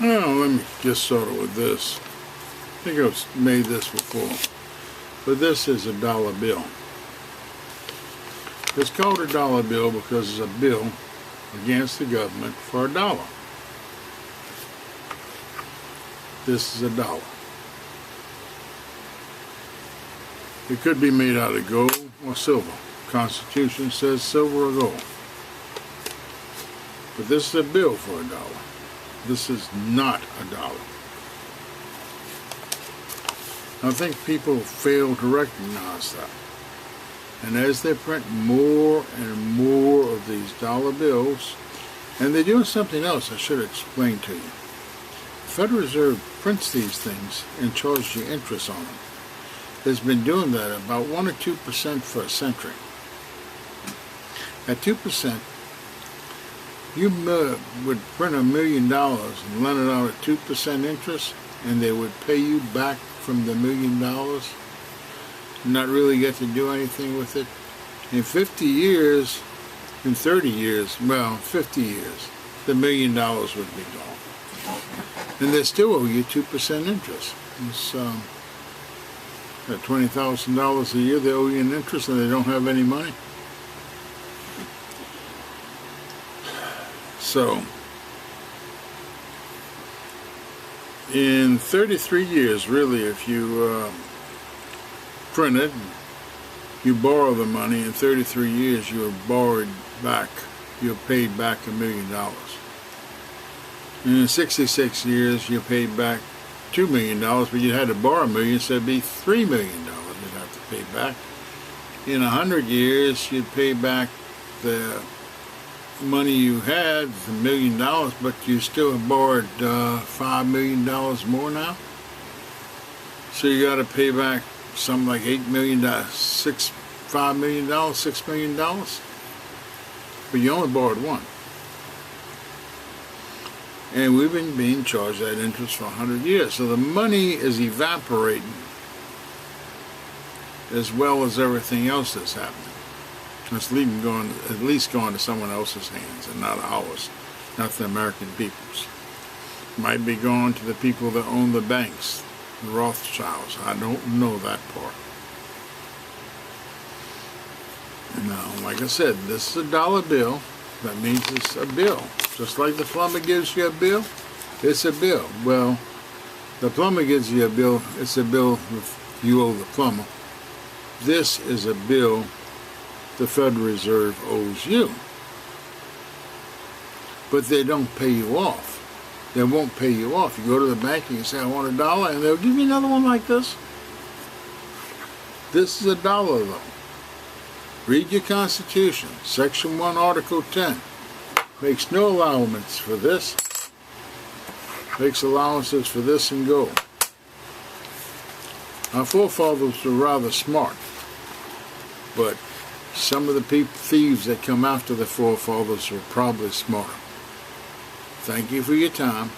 Well, let me get started with this. I think I've made this before. But this is a dollar bill. It's called a dollar bill because it's a bill against the government for $1. This is $1. It could be made out of gold or silver. The Constitution says silver or gold. But this is a bill for $1. This is not $1. I think people fail to recognize that. And as they print more and more of these dollar bills, and they're doing something else I should explain to you. The Federal Reserve prints these things and charges you interest on them. It's been doing that about 1 or 2% for a century. At 2%, you would print $1 million and lend it out at 2% interest, and they would pay you back from the $1 million, not really get to do anything with it. In 50 years, in 30 years, well, 50 years, the $1 million would be gone. And they still owe you 2% interest. It's at $20,000 a year, they owe you an interest and they don't have any money. So, in 33 years, really, if you print it, you borrow the money, in 33 years you're borrowed back, you're paid back $1 million. And in 66 years you paid back $2 million, but you had to borrow $1 million, so it'd be $3 million you'd have to pay back. In 100 years you'd pay back the money you had, $1 million, but you still have borrowed $5 million more now. So you got to pay back something like $8 million, $5 million, $6 million, but you only borrowed one. And we've been being charged that interest for 100 years. So the money is evaporating as well as everything else that's happening. It's at least going to someone else's hands and not ours, not the American people's. Might be going to the people that own the banks, the Rothschilds. I don't know that part. Now, like I said, this is a dollar bill. That means it's a bill. Just like the plumber gives you a bill, it's a bill. Well, the plumber gives you a bill, it's a bill if you owe the plumber. This is a bill the Federal Reserve owes you. But they don't pay you off. They won't pay you off. You go to the bank and you say, I want $1, and they'll give you another one like this. This is $1 though. Read your Constitution. Section 1, Article 10. Makes no allowance for this. Makes allowances for this and gold. Our forefathers were rather smart, but some of the thieves that come after the forefathers were probably smarter. Thank you for your time.